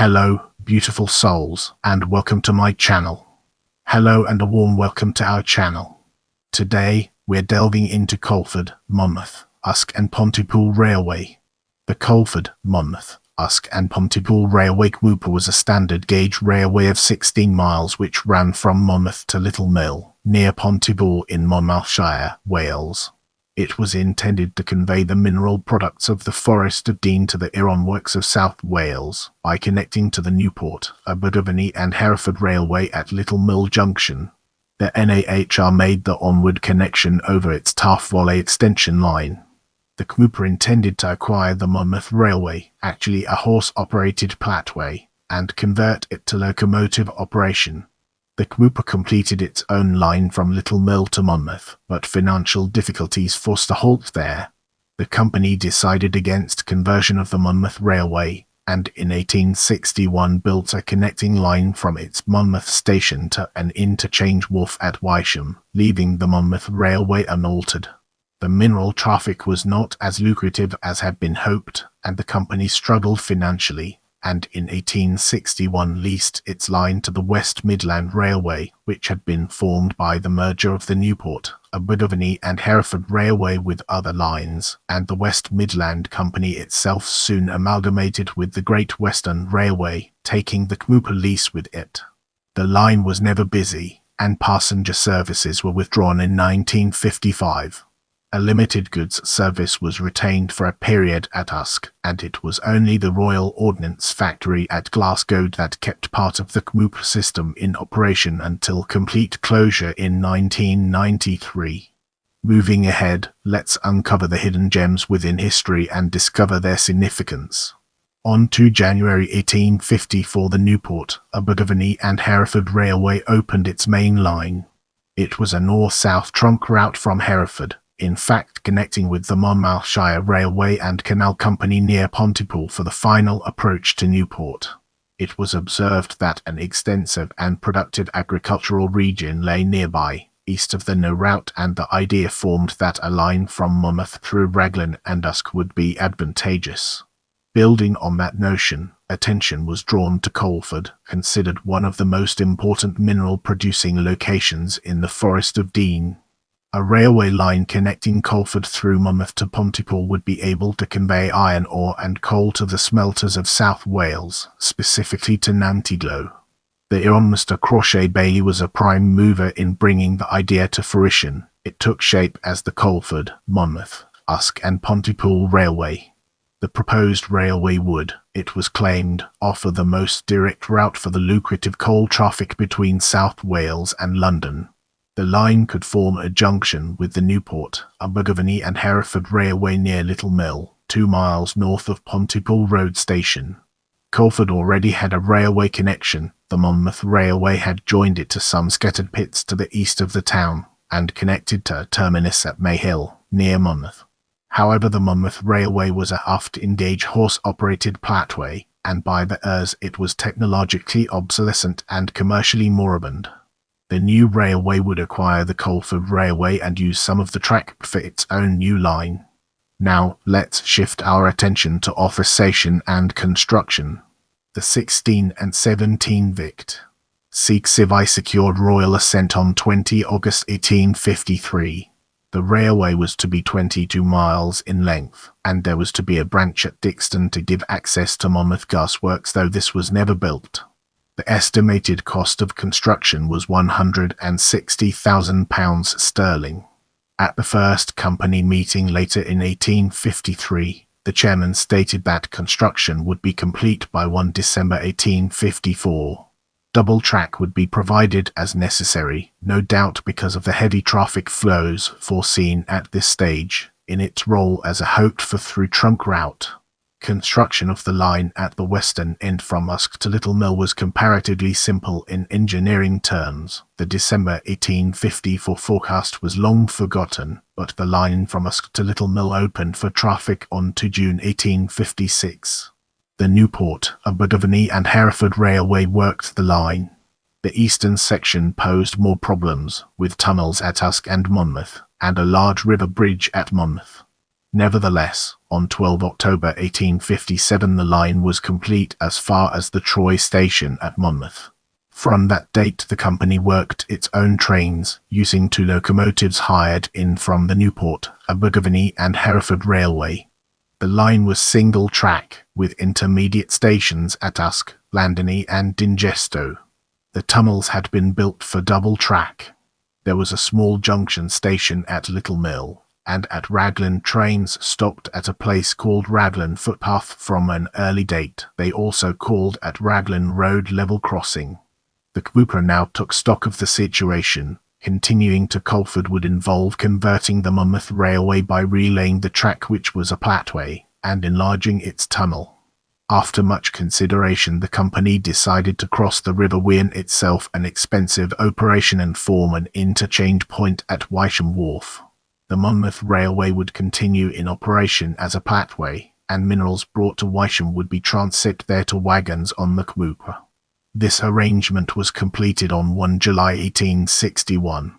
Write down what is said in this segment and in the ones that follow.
Hello, beautiful souls, and welcome to my channel. Hello and a warm welcome to our channel. Today, we're delving into Coleford, Monmouth, Usk and Pontypool Railway. The Coleford, Monmouth, Usk and Pontypool Railway Cooper was a standard gauge railway of 16 miles which ran from Monmouth to Little Mill, near Pontypool in Monmouthshire, Wales. It was intended to convey the mineral products of the Forest of Dean to the ironworks of South Wales by connecting to the Newport, Abergavenny and Hereford Railway at Little Mill Junction. The NAHR made the onward connection over its Taff Vale Extension line. The Cooper intended to acquire the Monmouth Railway, actually a horse-operated plateway, and convert it to locomotive operation. The Cooper completed its own line from Little Mill to Monmouth, but financial difficulties forced a halt there. The company decided against conversion of the Monmouth Railway, and in 1861 built a connecting line from its Monmouth station to an interchange wharf at Wyesham, leaving the Monmouth Railway unaltered. The mineral traffic was not as lucrative as had been hoped, and the company struggled financially, and in 1861 leased its line to the West Midland Railway, which had been formed by the merger of the Newport, Abergavenny and Hereford Railway with other lines, and the West Midland Company itself soon amalgamated with the Great Western Railway, taking the Cooper lease with it. The line was never busy, and passenger services were withdrawn in 1955. A limited goods service was retained for a period at Usk, and it was only the Royal Ordnance Factory at Glasgow that kept part of the Cooper system in operation until complete closure in 1993. Moving ahead, let's uncover the hidden gems within history and discover their significance. On to January 1854, the Newport, Abergavenny and Hereford Railway opened its main line. It was a north-south trunk route from Hereford, in fact connecting with the Monmouthshire Railway and Canal Company near Pontypool for the final approach to Newport. It was observed that an extensive and productive agricultural region lay nearby, east of the new route, and the idea formed that a line from Monmouth through Raglan and Usk would be advantageous. Building on that notion, attention was drawn to Coleford, considered one of the most important mineral-producing locations in the Forest of Dean. A railway line connecting Coleford through Monmouth to Pontypool would be able to convey iron ore and coal to the smelters of South Wales, specifically to Nantyglo. The Mr. Crochet Bailey was a prime mover in bringing the idea to fruition. It took shape as the Coleford, Monmouth, Usk and Pontypool Railway. The proposed railway would, it was claimed, offer the most direct route for the lucrative coal traffic between South Wales and London. The line could form a junction with the Newport, Abergavenny and Hereford Railway near Little Mill, 2 miles north of Pontypool Road Station. Coleford already had a railway connection. The Monmouth Railway had joined it to some scattered pits to the east of the town, and connected to a terminus at Mayhill, near Monmouth. However, the Monmouth Railway was a half-engaged horse-operated plateway, and by the years it was technologically obsolescent and commercially moribund. The new railway would acquire the Coleford Railway and use some of the track for its own new line. Now, let's shift our attention to officers and construction. The 16 and 17 Vict. Sikh Civil secured royal assent on 20 August 1853. The railway was to be 22 miles in length, and there was to be a branch at Dixton to give access to Monmouth Gasworks, though this was never built. The estimated cost of construction was £160,000 sterling. At the first company meeting later in 1853, the chairman stated that construction would be complete by 1 December 1854. Double track would be provided as necessary, no doubt because of the heavy traffic flows foreseen at this stage, in its role as a hoped-for through trunk route. Construction of the line at the western end from Usk to Little Mill was comparatively simple in engineering terms. The December 1854 forecast was long forgotten, but the line from Usk to Little Mill opened for traffic on to June 1856. The Newport, Abergavenny and Hereford Railway worked the line. The eastern section posed more problems, with tunnels at Usk and Monmouth, and a large river bridge at Monmouth. Nevertheless, On 12 October 1857 the line was complete as far as the Troy station at Monmouth. From that date the company worked its own trains, using 2 locomotives hired in from the Newport, Abergavenny and Hereford Railway. The line was single track, with intermediate stations at Usk, Llandonny and Dingesto. The tunnels had been built for double track. There was a small junction station at Little Mill, and at Raglan trains stopped at a place called Raglan Footpath from an early date. They also called at Raglan Road level crossing. The CMU&PR now took stock of the situation. Continuing to Coleford would involve converting the Monmouth Railway by relaying the track, which was a plateway, and enlarging its tunnel. After much consideration the company decided to cross the River Wyesham itself, an expensive operation, and form an interchange point at Wyesham Wharf. The Monmouth Railway would continue in operation as a plateway, and minerals brought to Wyesham would be transit there to wagons on the CMU&PR. This arrangement was completed on 1 July 1861.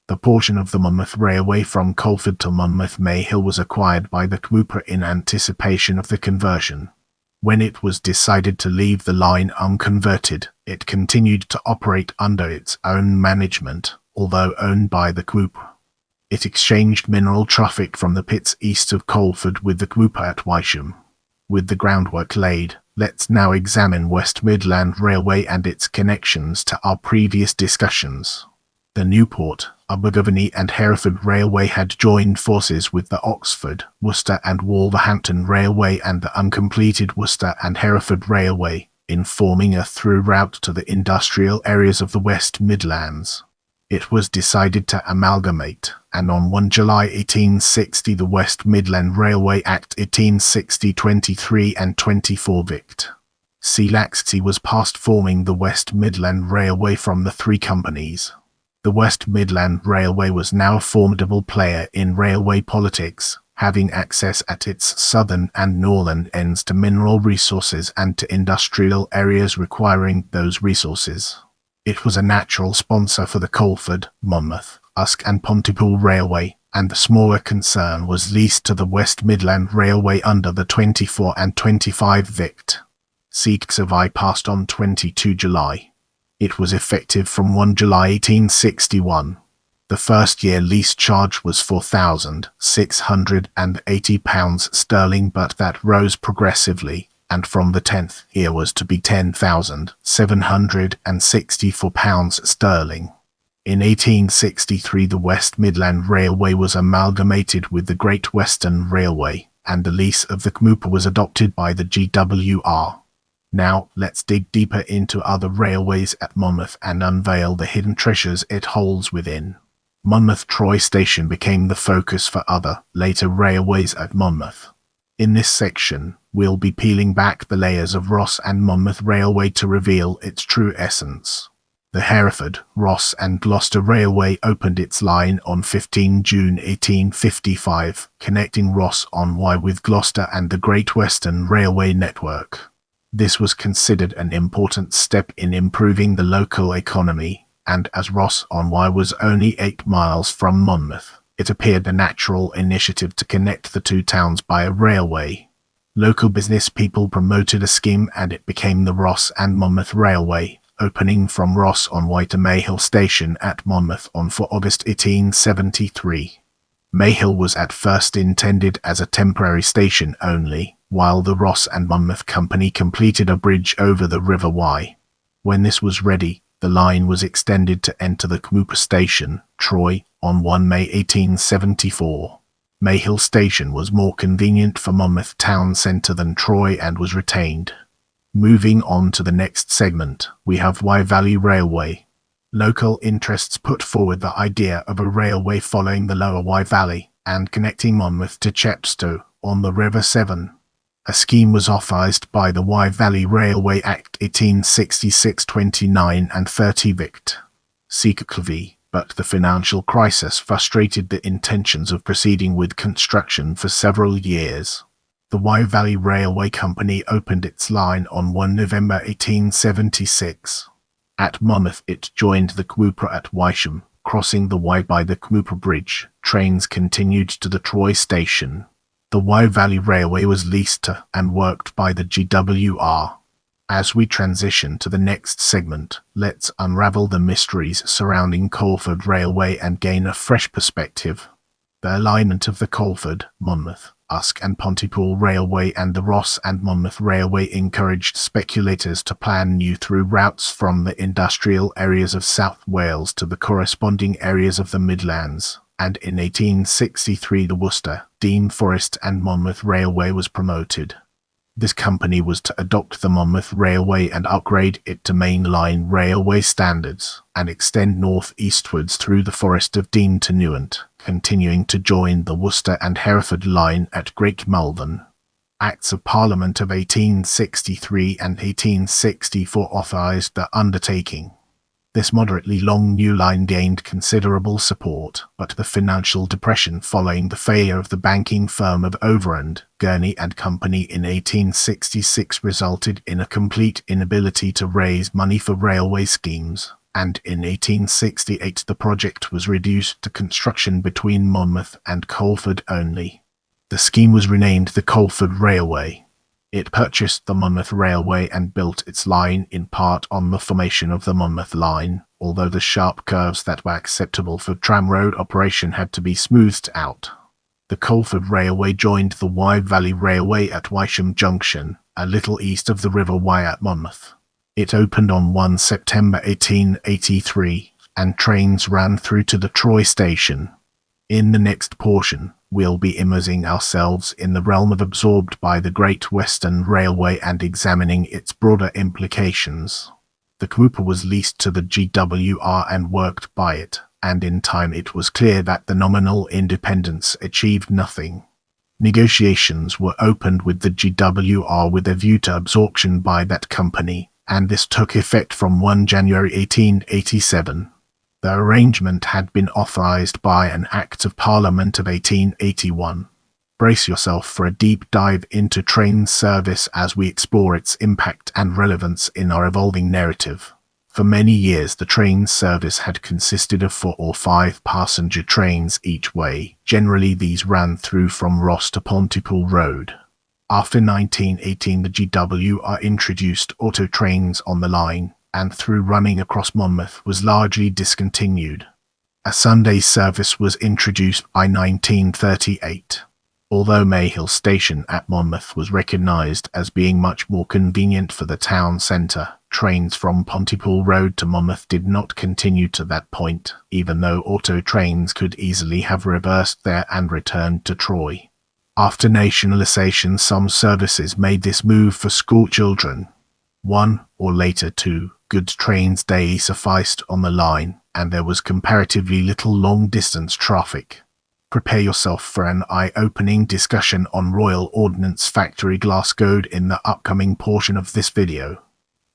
The portion of the Monmouth Railway from Coleford to Monmouth Mayhill was acquired by the CMU&PR in anticipation of the conversion. When it was decided to leave the line unconverted, it continued to operate under its own management, although owned by the CMU&PR. It exchanged mineral traffic from the pits east of Coleford with the CMU&PR at Wyesham. With the groundwork laid, let's now examine West Midland Railway and its connections to our previous discussions. The Newport, Abergavenny and Hereford Railway had joined forces with the Oxford, Worcester and Wolverhampton Railway and the uncompleted Worcester and Hereford Railway, in forming a through route to the industrial areas of the West Midlands. It was decided to amalgamate, and on 1 July 1860 the West Midland Railway Act 1860 23 and 24 Vict. C. Laxty was passed, forming the West Midland Railway from the 3 companies. The West Midland Railway was now a formidable player in railway politics, having access at its southern and northern ends to mineral resources and to industrial areas requiring those resources. It was a natural sponsor for the Coleford, Monmouth, Usk and Pontypool Railway, and the smaller concern was leased to the West Midland Railway under the 24 and 25 Vict. CMU&PR passed on 22 July. It was effective from 1 July 1861. The first year lease charge was £4,680 but that rose progressively, and from the 10th year was to be £10,764. In 1863 the West Midland Railway was amalgamated with the Great Western Railway, and the lease of the CMU&PR was adopted by the GWR. Now, let's dig deeper into other railways at Monmouth and unveil the hidden treasures it holds within. Monmouth Troy Station became the focus for other, later railways at Monmouth. In this section, we'll be peeling back the layers of Ross and Monmouth Railway to reveal its true essence. The Hereford, Ross and Gloucester Railway opened its line on 15 June 1855, connecting Ross on Wye with Gloucester and the Great Western Railway network. This was considered an important step in improving the local economy, and as Ross on Wye was only 8 miles from Monmouth, it appeared a natural initiative to connect the 2 towns by a railway. Local business people promoted a scheme and it became the Ross and Monmouth Railway, opening from Ross on Wye to Mayhill Station at Monmouth on 4 August 1873. Mayhill was at first intended as a temporary station only, while the Ross and Monmouth Company completed a bridge over the River Wye. When this was ready, the line was extended to enter the CMU&PR station, Troy, on 1 May 1874. Mayhill Station was more convenient for Monmouth town centre than Troy and was retained. Moving on to the next segment, we have Wye Valley Railway. Local interests put forward the idea of a railway following the lower Wye Valley and connecting Monmouth to Chepstow on the River Severn. A scheme was authorised by the Wye Valley Railway Act 1866 29 and 30 Vict. CMU&PR, but the financial crisis frustrated the intentions of proceeding with construction for several years. The Wye Valley Railway Company opened its line on 1 November 1876. At Monmouth it joined the CMU&PR at Wyesham. Crossing the Wye by the CMU&PR Bridge, trains continued to the Troy station. The Wye Valley Railway was leased to and worked by the GWR. As we transition to the next segment, let's unravel the mysteries surrounding Coleford Railway and gain a fresh perspective. The alignment of the Coleford, Monmouth, Usk and Pontypool Railway and the Ross and Monmouth Railway encouraged speculators to plan new through routes from the industrial areas of South Wales to the corresponding areas of the Midlands, and in 1863 the Worcester, Dean Forest and Monmouth Railway was promoted. This company was to adopt the Monmouth Railway and upgrade it to mainline railway standards, and extend north-eastwards through the Forest of Dean to Newport, continuing to join the Worcester and Hereford line at Great Malvern. Acts of Parliament of 1863 and 1864 authorised the undertaking. This moderately long new line gained considerable support, but the financial depression following the failure of the banking firm of Abergavenny and Company in 1866 resulted in a complete inability to raise money for railway schemes, and in 1868 the project was reduced to construction between Monmouth and Coleford only. The scheme was renamed the Coleford Railway. It purchased the Monmouth Railway and built its line in part on the formation of the Monmouth line, although the sharp curves that were acceptable for tramroad operation had to be smoothed out. The Coleford Railway joined the Wye Valley Railway at Wyesham Junction, a little east of the River Wye at Monmouth. It opened on 1 September 1883, and trains ran through to the Troy station. In the next portion, we'll be immersing ourselves in the realm of absorbed by the Great Western Railway and examining its broader implications. The Cooper was leased to the GWR and worked by it, and in time it was clear that the nominal independence achieved nothing. Negotiations were opened with the GWR with a view to absorption by that company, and this took effect from 1 January 1887. The arrangement had been authorised by an Act of Parliament of 1881. Brace yourself for a deep dive into train service as we explore its impact and relevance in our evolving narrative. For many years the train service had consisted of 4 or 5 passenger trains each way. Generally these ran through from Ross to Pontypool Road. After 1918 the GWR introduced auto trains on the line, and through running across Monmouth was largely discontinued. A Sunday service was introduced by 1938. Although Mayhill Station at Monmouth was recognised as being much more convenient for the town centre, trains from Pontypool Road to Monmouth did not continue to that point, even though auto trains could easily have reversed there and returned to Troy. After nationalisation, some services made this move for school children. 1, or later 2, good trains daily sufficed on the line, and there was comparatively little long-distance traffic. Prepare yourself for an eye-opening discussion on Royal Ordnance Factory Glasgow in the upcoming portion of this video.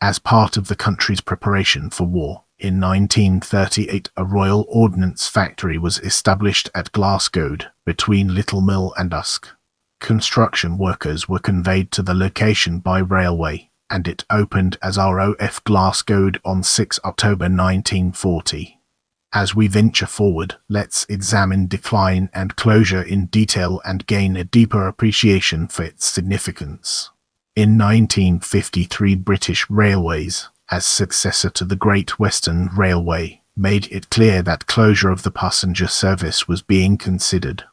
As part of the country's preparation for war, in 1938 a Royal Ordnance Factory was established at Glasgow, between Little Mill and Usk. Construction workers were conveyed to the location by railway, and it opened as ROF Glasgow on 6 October 1940. As we venture forward, let's examine decline and closure in detail and gain a deeper appreciation for its significance. In 1953 British Railways, as successor to the Great Western Railway, made it clear that closure of the passenger service was being considered.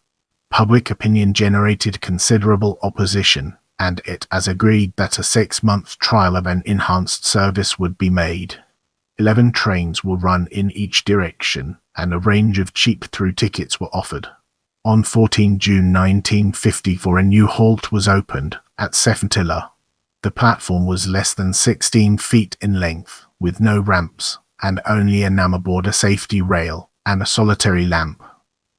Public opinion generated considerable opposition, and it was agreed that a 6-month trial of an enhanced service would be made. 11 trains were run in each direction, and a range of cheap through tickets were offered. On 14 June 1954 a new halt was opened, at Sephantilla. The platform was less than 16 feet in length, with no ramps, and only an amaboard, a safety rail, and a solitary lamp.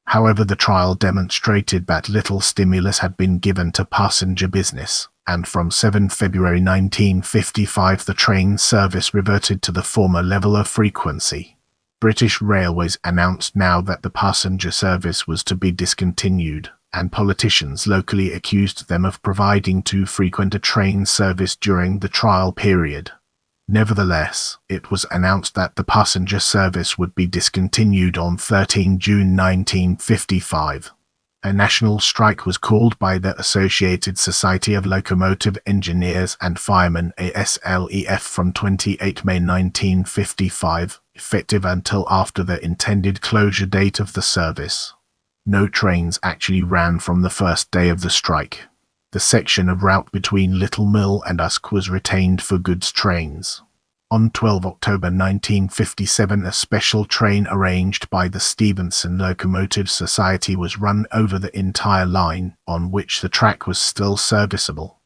However, the trial demonstrated that little stimulus had been given to passenger business, and from 7 February 1955 the train service reverted to the former level of frequency. British Railways announced now that the passenger service was to be discontinued, and politicians locally accused them of providing too frequent a train service during the trial period. Nevertheless, it was announced that the passenger service would be discontinued on 13 June 1955. A national strike was called by the Associated Society of Locomotive Engineers and Firemen ASLEF from 28 May 1955, effective until after the intended closure date of the service. No trains actually ran from the first day of the strike. The section of route between Little Mill and Usk was retained for goods trains. On 12 October 1957, a special train arranged by the Stevenson Locomotive Society was run over the entire line, on which the track was still serviceable.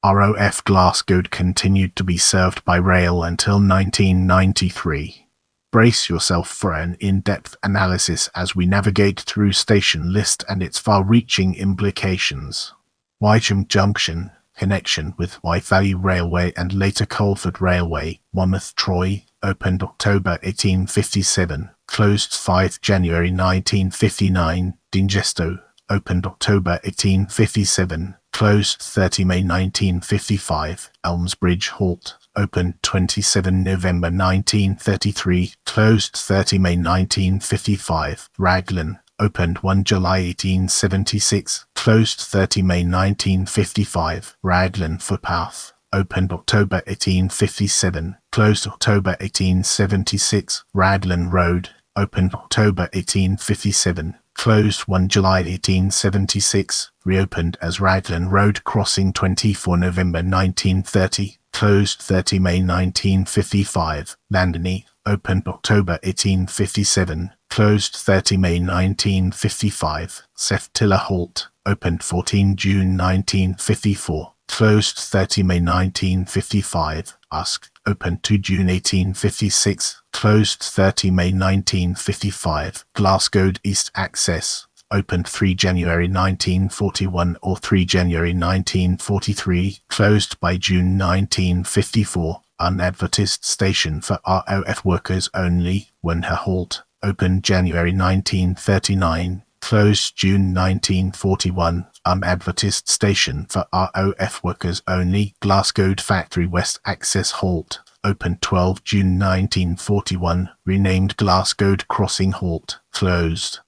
ROF Glasgow continued to be served by rail until 1993. Brace yourself for an in-depth analysis as we navigate through station list and its far-reaching implications. Wyesham Junction, connection with Taff Vale Railway and later Coleford Railway, Monmouth Troy, opened October 1857, closed 5 January 1959. Dingesto, opened October 1857, closed 30 May 1955. Elmsbridge Halt, opened 27 November 1933, closed 30 May 1955. Raglan, opened 1 July 1876, closed 30 May 1955. Raglan Footpath, opened October 1857, closed October 1876. Raglan Road, opened October 1857, closed 1 July 1876, reopened as Raglan Road Crossing 24 November 1930, closed 30 May 1955. Llandony, opened October 1857, closed 30 May 1955. Ceftilla Halt, opened 14 June 1954, closed 30 May 1955. Usk, opened 2 June 1856, closed 30 May 1955. Glasgow East Access, opened 3 January 1941 or 3 January 1943, closed by June 1954. Unadvertised station for ROF workers only. Wenher Halt, opened January 1939, closed June 1941. Unadvertised station for ROF workers only. Glasgow Factory West Access Halt, opened 12 June 1941, renamed Glasgow Crossing Halt, closed.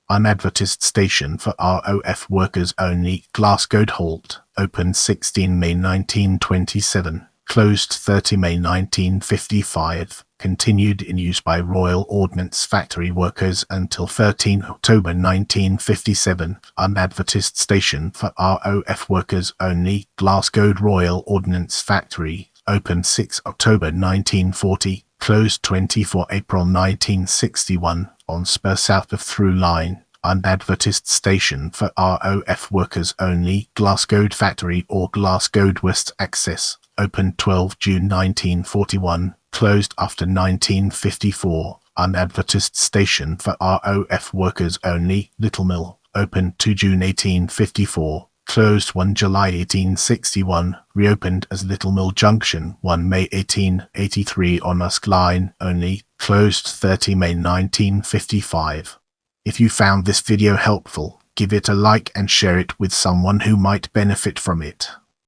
Unadvertised station for ROF workers only. Glasgow Halt, opened 16 May 1927, closed 30 May 1955, continued in use by Royal Ordnance Factory workers until 13 October 1957. Unadvertised station for ROF workers only. Glasgow Royal Ordnance Factory, opened 6 October 1940, closed 24 April 1961, on spur south of through line. Unadvertised station for ROF workers only. Glasgow Factory or Glasgow West Access, opened 12 June 1941, closed after 1954. Unadvertised station for ROF workers only. Little Mill, opened 2 June 1854, closed 1 July 1861, reopened as Little Mill Junction 1 May 1883 on Usk Line only, closed 30 May 1955. If you found this video helpful, give it a like and share it with someone who might benefit from it.